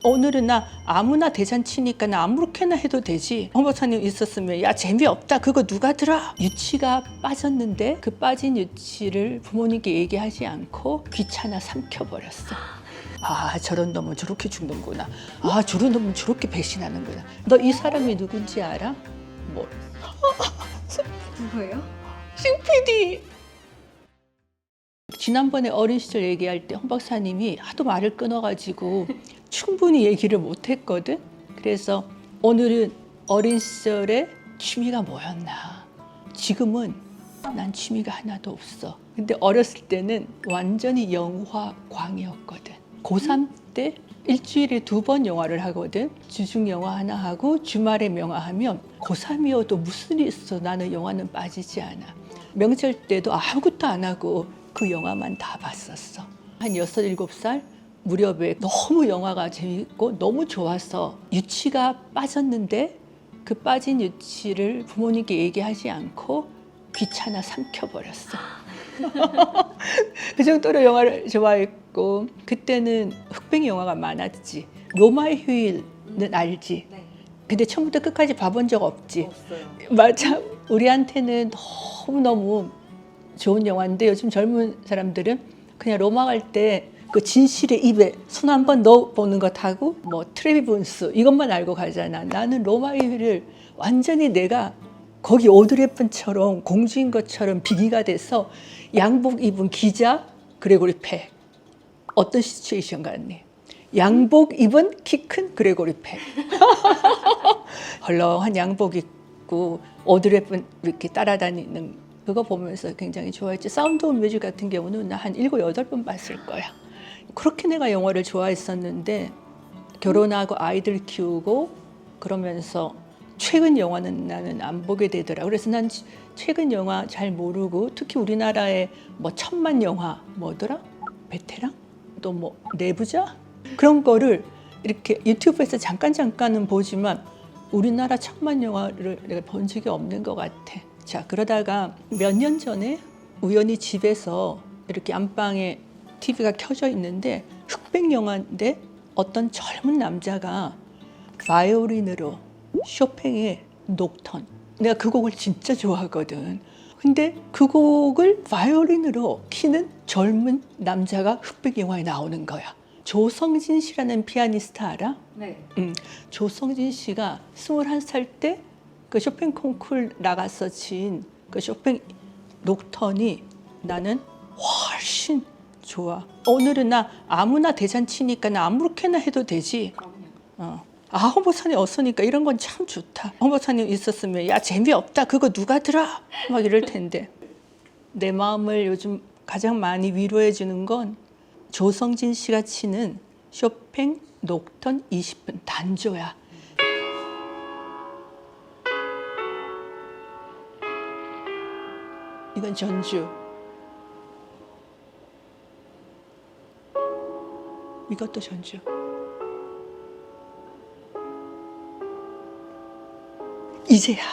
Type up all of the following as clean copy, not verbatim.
오늘은 나 아무나 대잔치니까 나 아무렇게나 해도 되지. 홍 박사님 있었으면 야 재미없다 그거 누가 들어. 유치가 빠졌는데 그 빠진 유치를 부모님께 얘기하지 않고 귀찮아 삼켜버렸어. 아 저런 놈은 저렇게 죽는구나. 아 저런 놈은 저렇게 배신하는구나. 너 이 사람이 누군지 알아? 뭐 누구예요? 싱PD. 지난번에 어린 시절 얘기할 때 홍 박사님이 하도 말을 끊어가지고 충분히 얘기를 못했거든. 그래서 오늘은 어린 시절에 취미가 뭐였나. 지금은 난 취미가 하나도 없어. 근데 어렸을 때는 완전히 영화광이었거든. 고3 때 일주일에 2번 영화를 하거든. 주중 영화 하나 하고 주말에 영화 하면 고3이어도 무슨 일 있어 나는 영화는 빠지지 않아. 명절 때도 아무것도 안 하고 그 영화만 다 봤었어. 한 6, 7살 무렵에 너무 영화가 재밌고 너무 좋아서 유치가 빠졌는데 그 빠진 유치를 부모님께 얘기하지 않고 귀찮아 삼켜버렸어. 그 정도로 영화를 좋아했고 그때는 흑백 영화가 많았지. 로마의 휴일은 알지? 네. 근데 처음부터 끝까지 봐본 적 없지? 없어요. 맞아. 우리한테는 너무너무 좋은 영화인데 요즘 젊은 사람들은 그냥 로마 갈 때 그 진실의 입에 손 한 번 넣어보는 것하고 뭐 트레비분스 이것만 알고 가잖아. 나는 로마의 휴일을 완전히 내가 거기 오드리 헵번처럼 공주인 것처럼 비기가 돼서 양복 입은 기자 그레고리 팩. 어떤 시츄에이션 같니? 양복 입은 키 큰 그레고리 팩. 헐렁한 양복 입고 오드리 헵번 이렇게 따라다니는 그거 보면서 굉장히 좋아했지. 사운드 오브 뮤직 같은 경우는 나 한 7, 8번 봤을 거야. 그렇게 내가 영화를 좋아했었는데 결혼하고 아이들 키우고 그러면서 최근 영화는 나는 안 보게 되더라. 그래서 난 최근 영화 잘 모르고 특히 우리나라의 뭐 천만 영화 뭐더라? 베테랑? 또 뭐 내부자? 그런 거를 이렇게 유튜브에서 잠깐은 보지만 우리나라 천만 영화를 내가 본 적이 없는 것 같아. 자 그러다가 몇 년 전에 우연히 집에서 이렇게 안방에 TV가 켜져 있는데 흑백 영화인데 어떤 젊은 남자가 바이올린으로 쇼팽의 녹턴. 내가 그 곡을 진짜 좋아하거든. 근데 그 곡을 바이올린으로 키는 젊은 남자가 흑백 영화에 나오는 거야. 조성진 씨라는 피아니스트 알아? 네. 조성진 씨가 21살 때 그 쇼팽 콩쿨 나가서 친 그 쇼팽 녹턴이 나는 훨씬 좋아. 오늘은 나 아무나 대잔치니까 나 아무렇게나 해도 되지. 그럼요. 아, 홍 박사님 없으니까 이런 건 참 좋다. 홍 박사님 있었으면 야 재미없다 그거 누가 들어? 막 이럴 텐데. 내 마음을 요즘 가장 많이 위로해 주는 건 조성진 씨가 치는 쇼팽 녹턴 20분 단조야. 이건 전주. 이것도 전주. 이제야.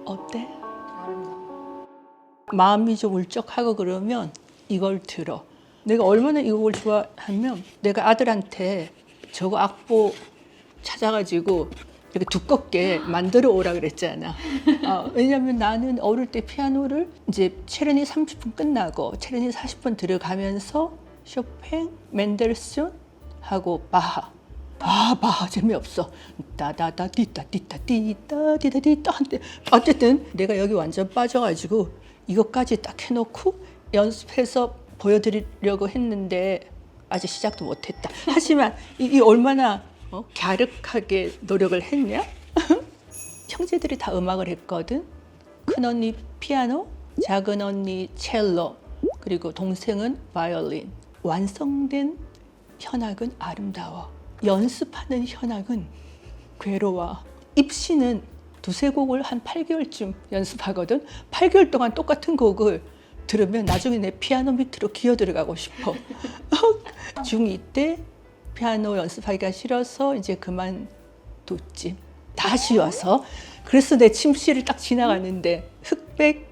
어때? 아름다워. 마음이 좀 울적하고 그러면 이걸 들어. 내가 얼마나 이 곡을 좋아하면 내가 아들한테 저거 악보 찾아가지고 이렇게 두껍게 만들어 오라 그랬잖아. 왜냐면 나는 어릴 때 피아노를 이제 체르니 30분 끝나고 체르니 40분 들어가면서 쇼팽, 멘델스존 하고 바하. 아, 바하 재미없어. 따다다 띠따 띠따 띠따 띠따 띠따 한데 어쨌든 내가 여기 완전 빠져가지고 이것까지 딱 해놓고 연습해서 보여드리려고 했는데 아직 시작도 못했다. 하지만 이 얼마나 갸륵하게 노력을 했냐? 형제들이 다 음악을 했거든. 큰 언니 피아노, 작은 언니 첼로, 그리고 동생은 바이올린. 완성된 현악은 아름다워. 연습하는 현악은 괴로워. 입시는 2-3곡을 한 8개월쯤 연습하거든. 8개월 동안 똑같은 곡을 들으면 나중에 내 피아노 밑으로 기어 들어가고 싶어. 중2 때 피아노 연습하기가 싫어서 이제 그만뒀지. 다시 와서. 그래서 내 침실을 딱 지나가는데 흑백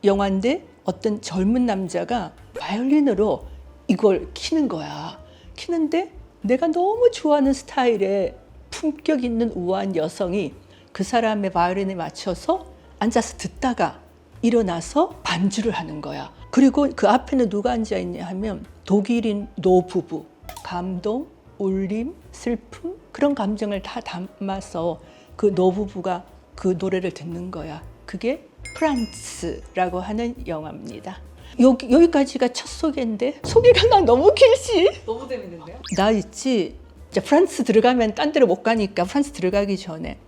영화인데 어떤 젊은 남자가 바이올린으로 이걸 키는 거야. 키는데 내가 너무 좋아하는 스타일의 품격 있는 우아한 여성이 그 사람의 바이올린에 맞춰서 앉아서 듣다가 일어나서 반주를 하는 거야. 그리고 그 앞에는 누가 앉아 있냐 하면 독일인 노부부. 감동, 울림, 슬픔 그런 감정을 다 담아서 그 노부부가 그 노래를 듣는 거야. 그게 프란츠라고 하는 영화입니다. 여기까지가 첫 소개인데 소개가 나 너무 길지? 너무 재밌는데요? 나 있지. 이제 프랑스 들어가면 딴 데로 못 가니까 프랑스 들어가기 전에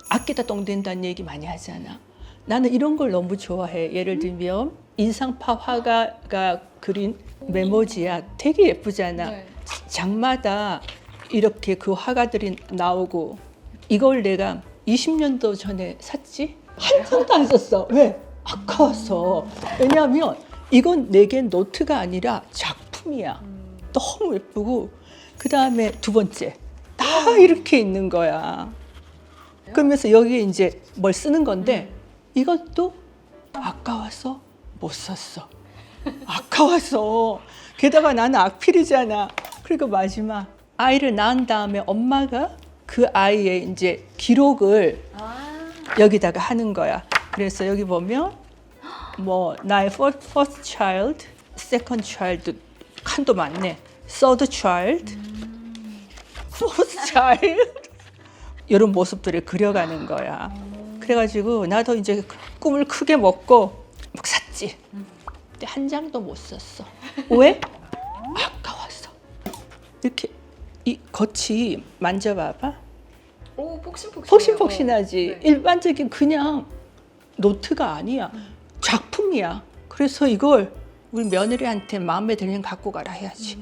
아끼다 똥 된다는 얘기 많이 하잖아. 나는 이런 걸 너무 좋아해. 예를 들면 인상파 화가가 그린 메모지야. 되게 예쁘잖아. 네. 장마다 이렇게 그 화가들이 나오고 이걸 내가 20년도 전에 샀지? 한 장도 안 썼어. 왜? 아까워서. 왜냐하면 이건 내겐 노트가 아니라 작품이야. 너무 예쁘고 그 다음에 두 번째 다 이렇게 있는 거야. 그러면서 여기에 이제 뭘 쓰는 건데 이것도 아까워서 못 썼어. 아까워서. 게다가 나는 악필이잖아. 그리고 마지막 아이를 낳은 다음에 엄마가 그 아이의 이제 기록을 여기다가 하는 거야. 그래서 여기 보면 뭐 나의 first child, second child 칸도 많네. third child, fourth child 이런 모습들을 그려가는 거야. 그래가지고 나도 이제 꿈을 크게 먹고 막 샀지. 근데 한 장도 못 썼어. 왜? 아까워서. 이렇게 이 겉이 만져봐봐. 오, 폭신폭신. 폭신폭신하지. 네. 일반적인 그냥 노트가 아니야. 작품이야. 그래서 이걸 우리 며느리한테 마음에 들면 갖고 가라 해야지.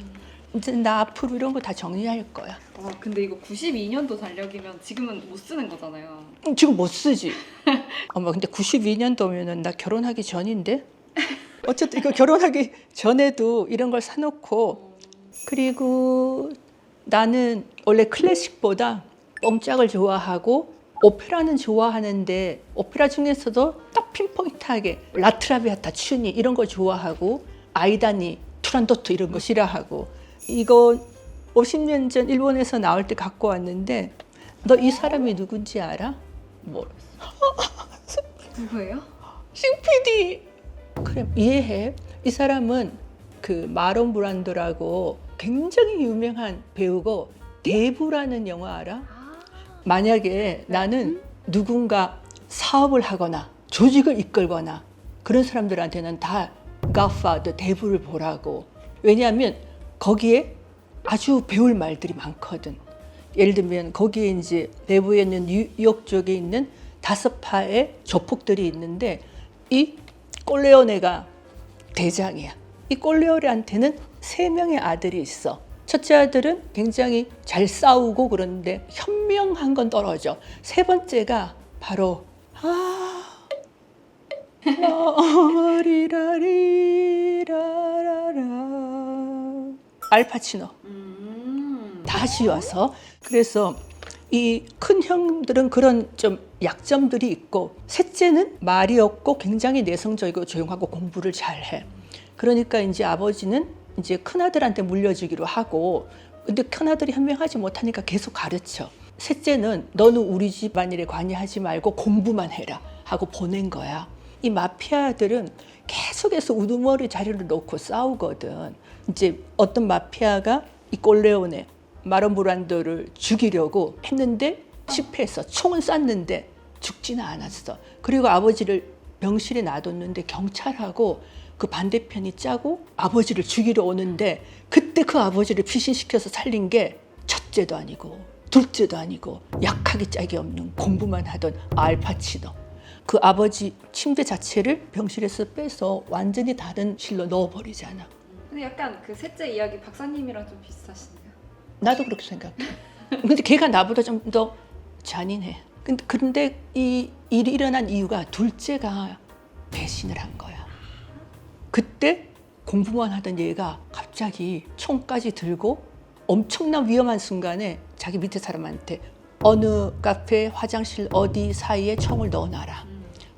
이제 나 앞으로 이런 거 다 정리할 거야. 와, 근데 이거 92년도 달력이면 지금은 못 쓰는 거잖아요. 지금 못 쓰지. 어머, 근데 92년도면은 나 결혼하기 전인데? 어쨌든 이거 결혼하기 전에도 이런 걸 사놓고 그리고 나는 원래 클래식보다 뽕짝을 좋아하고 오페라는 좋아하는데 오페라 중에서도 딱 핀포인트하게 라트라비아타, 츄니 이런 거 좋아하고 아이다니, 투란도트 이런 거 싫어하고 이거 50년 전 일본에서 나올 때 갖고 왔는데 너 이 사람이 누군지 알아? 모르겠어. 누구예요? 싱피디. 그래 이해해. 이 사람은 그 마론 브란도라고 굉장히 유명한 배우고 대부라는 영화 알아? 만약에 나는 누군가 사업을 하거나 조직을 이끌거나 그런 사람들한테는 다 Godfather, 대부를 보라고. 왜냐하면 거기에 아주 배울 말들이 많거든. 예를 들면 거기에 이제 내부에 있는 뉴욕 쪽에 있는 5파의 조폭들이 있는데 이 꼴레오네가 대장이야. 이 꼴레오네한테는 3명의 아들이 있어. 첫째 아들은 굉장히 잘 싸우고 그런데 현명한 건 떨어져. 세 번째가 바로 알파치노. 다시 와서. 그래서 이 큰 형들은 그런 좀 약점들이 있고 셋째는 말이 없고 굉장히 내성적이고 조용하고 공부를 잘해. 그러니까 이제 아버지는 이제 큰아들한테 물려주기로 하고 근데 큰아들이 현명하지 못하니까 계속 가르쳐. 셋째는 너는 우리 집안일에 관여하지 말고 공부만 해라 하고 보낸 거야. 이 마피아들은 계속해서 우두머리 자리를 놓고 싸우거든. 이제 어떤 마피아가 이 꼴레오네 마론 브란도를 죽이려고 했는데 실패해서 총은 쐈는데 죽지는 않았어. 그리고 아버지를 병실에 놔뒀는데 경찰하고 그 반대편이 짜고 아버지를 죽이러 오는데 그때 그 아버지를 피신시켜서 살린 게 첫째도 아니고 둘째도 아니고 약하기 짝이 없는 공부만 하던 알파치노. 그 아버지 침대 자체를 병실에서 빼서 완전히 다른 실로 넣어버리잖아. 근데 약간 그 셋째 이야기 박사님이랑 좀 비슷하시네요. 나도 그렇게 생각해. 근데 걔가 나보다 좀 더 잔인해. 근데 이 일이 일어난 이유가 둘째가 배신을 한 거야. 그때 공부만 하던 얘가 갑자기 총까지 들고 엄청난 위험한 순간에 자기 밑에 사람한테 어느 카페 화장실 어디 사이에 총을 넣어놔라.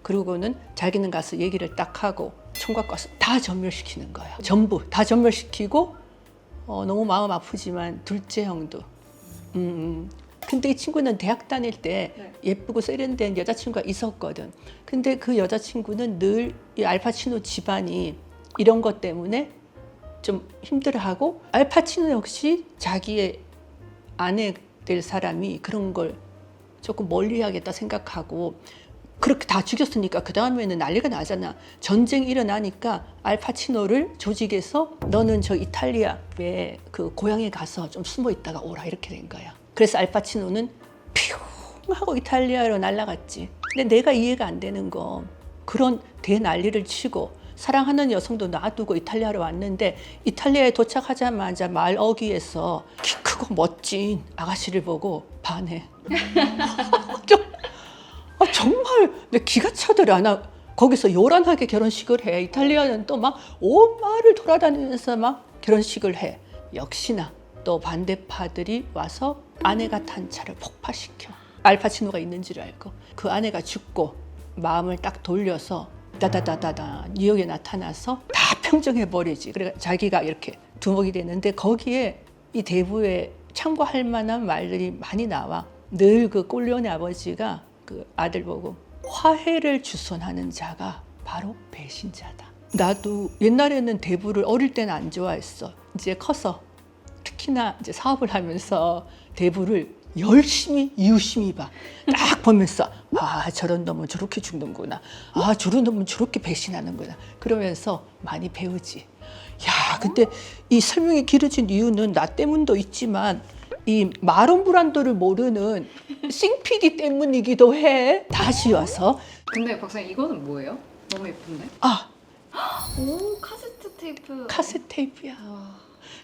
그리고는 자기는 가서 얘기를 딱 하고 총 갖고 와서 다 전멸시키는 거야. 전부 다 전멸시키고 너무 마음 아프지만 둘째 형도. 근데 이 친구는 대학 다닐 때 네. 예쁘고 세련된 여자친구가 있었거든. 근데 그 여자친구는 늘 이 알파치노 집안이 이런 것 때문에 좀 힘들어하고, 알파치노 역시 자기의 아내 될 사람이 그런 걸 조금 멀리하겠다 생각하고 그렇게 다 죽였으니까 그 다음에는 난리가 나잖아. 전쟁이 일어나니까 알파치노를 조직해서 너는 저 이탈리아의 그 고향에 가서 좀 숨어 있다가 오라 이렇게 된 거야. 그래서 알파치노는 퓨 하고 이탈리아로 날아갔지. 근데 내가 이해가 안 되는 거, 그런 대난리를 치고 사랑하는 여성도 놔두고 이탈리아로 왔는데 이탈리아에 도착하자마자 말 어귀에서 키 크고 멋진 아가씨를 보고 반해. 정말 내 기가 차더라. 나 거기서 요란하게 결혼식을 해. 이탈리아는 또 막 온 마을을 돌아다니면서 막 결혼식을 해. 역시나 또 반대파들이 와서 아내가 탄 차를 폭파시켜. 알파치노가 있는 줄 알고 그 아내가 죽고 마음을 딱 돌려서 다다다다다 뉴욕에 나타나서 다 평정해버리지. 그래 자기가 이렇게 두목이 되는데 거기에 이 대부에 참고할 만한 말들이 많이 나와. 늘 그 꼴레오네 아버지가 그 아들 보고 화해를 주선하는 자가 바로 배신자다. 나도 옛날에는 대부를 어릴 때는 안 좋아했어. 이제 커서 특히나 이제 사업을 하면서 대부를 열심히 유심히 봐. 딱 보면서 아 저런 놈은 저렇게 죽는구나. 아 저런 놈은 저렇게 배신하는구나. 그러면서 많이 배우지. 야 근데 이 설명이 길어진 이유는 나 때문도 있지만 이 마론 브란도를 모르는 싱피디 때문이기도 해. 다시 와서 근데 박사님 이거는 뭐예요? 너무 예쁜데? 오 카세트 테이프. 카세트 테이프야. 와.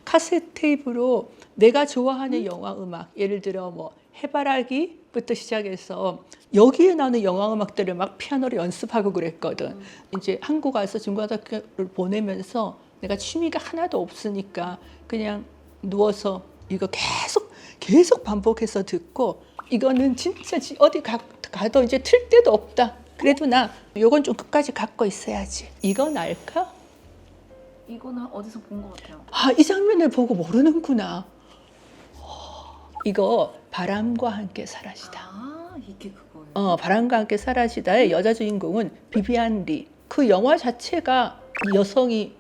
카세트 테이프로 내가 좋아하는 영화 음악, 예를 들어 뭐 해바라기부터 시작해서 여기에 나오는 영화 음악들을 막 피아노로 연습하고 그랬거든. 이제 한국 와서 중고등학교를 보내면서 내가 취미가 하나도 없으니까 그냥 누워서 이거 계속 반복해서 듣고, 이거는 진짜 어디 가도 이제 틀 데도 없다. 그래도 나 이건 좀 끝까지 갖고 있어야지. 이건 알까? 이거는 어디서 본 것 같아요. 아, 이 장면을 보고 모르는구나. 이거 바람과 함께 사라지다. 아 이게 그거예요. 바람과 함께 사라지다의 여자 주인공은 비비안 리. 그 영화 자체가 이 여성이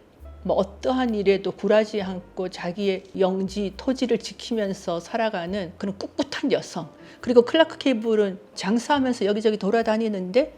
뭐 어떠한 일에도 굴하지 않고 자기의 영지, 토지를 지키면서 살아가는 그런 꿋꿋한 여성. 그리고 클라크 케이블은 장사하면서 여기저기 돌아다니는데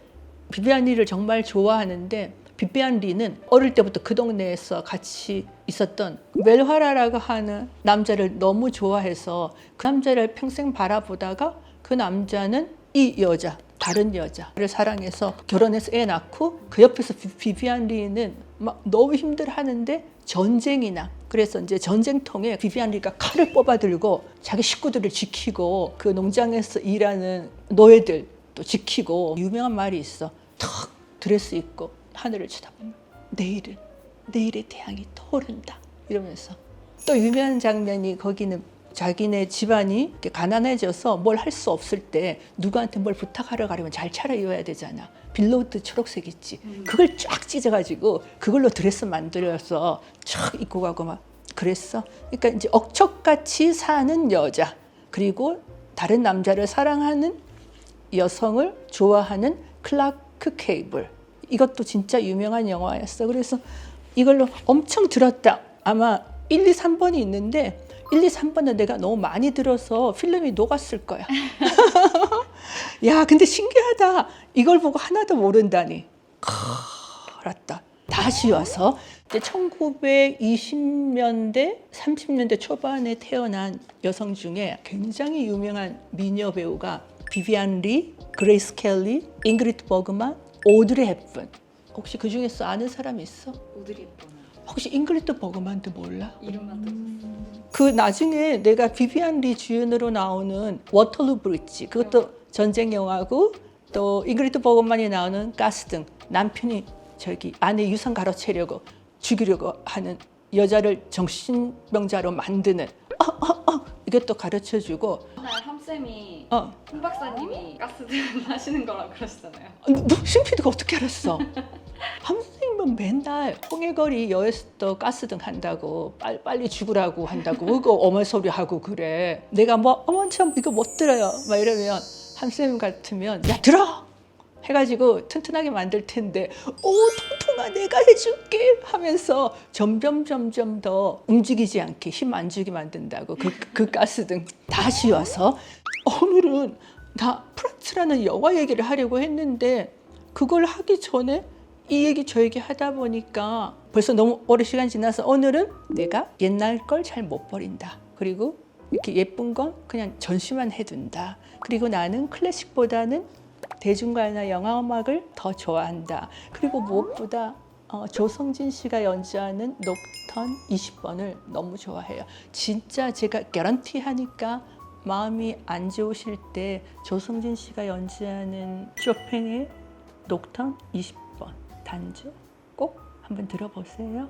비비안 리를 정말 좋아하는데, 비비안 리는 어릴 때부터 그 동네에서 같이 있었던 웰화라라고 하는 남자를 너무 좋아해서 그 남자를 평생 바라보다가 그 남자는 이 여자, 다른 여자를 사랑해서 결혼해서 애 낳고, 그 옆에서 비비안 리는 막 너무 힘들어하는데 전쟁이 나. 그래서 이제 전쟁통에 비비안 리가 칼을 뽑아들고 자기 식구들을 지키고 그 농장에서 일하는 노예들 또 지키고. 유명한 말이 있어. 턱 드레스 입고 하늘을 쳐다보면 내일의 태양이 떠오른다 이러면서. 또 유명한 장면이, 거기는 자기네 집안이 이렇게 가난해져서 뭘 할 수 없을 때 누구한테 뭘 부탁하러 가려면 잘 차려입어야 되잖아. 빌로우드 초록색 있지. 그걸 쫙 찢어가지고 그걸로 드레스 만들어서 쫙 입고 가고 막 그랬어. 그러니까 이제 억척같이 사는 여자, 그리고 다른 남자를 사랑하는 여성을 좋아하는 클라크 케이블. 이것도 진짜 유명한 영화였어. 그래서 이걸로 엄청 들었다. 아마 1, 2, 3번이 있는데 1, 2, 3번은 내가 너무 많이 들어서 필름이 녹았을 거야. 야, 근데 신기하다. 이걸 보고 하나도 모른다니. 알았다. 다시 와서 이제 1920년대, 30년대 초반에 태어난 여성 중에 굉장히 유명한 미녀 배우가 비비안 리, 그레이스 켈리, 잉그리드 버그만, 오드리 헵번. 혹시 그 중에서 아는 사람 있어? 오드리 헵번. 혹시 잉그리드 버그만도 몰라? 이름만 들었어요. 그 나중에 내가 비비안 리 주연으로 나오는 워터루 브릿지, 그것도 전쟁 영화고, 또 잉그리드 버그만이 나오는 가스등, 남편이 저기 아내 유산 가로채려고 죽이려고 하는 여자를 정신병자로 만드는 이것도 가르쳐주고 맨날 함쌤이 어. 홍 박사님이 가스등 하시는 거라고 그러시잖아요. 너 신PD가 어떻게 알았어? 함 선생님은 맨날 홍해거리 여에서도 가스등 한다고 빨리 죽으라고 한다고 그거 어머 소리 하고 그래. 내가 뭐 어머 참 이거 못 들어요 막 이러면 함 선생님 같으면 야 들어 해가지고 튼튼하게 만들 텐데 오 통통아 내가 해줄게 하면서 점점 더 움직이지 않게 힘 안 주게 만든다고 그 가스등 다시 와서 오늘은 나 프란츠라는 영화 얘기를 하려고 했는데 그걸 하기 전에 이 얘기 저 얘기 하다 보니까 벌써 너무 오래 시간 지나서 오늘은 내가 옛날 걸 잘 못 버린다. 그리고 이렇게 예쁜 건 그냥 전시만 해둔다. 그리고 나는 클래식보다는 대중가요나 영화음악을 더 좋아한다. 그리고 무엇보다 조성진 씨가 연주하는 녹턴 20번을 너무 좋아해요. 진짜 제가 개런티 하니까 마음이 안 좋으실 때 조성진 씨가 연주하는 쇼팽의 녹턴 20번 단조 꼭 한번 들어보세요.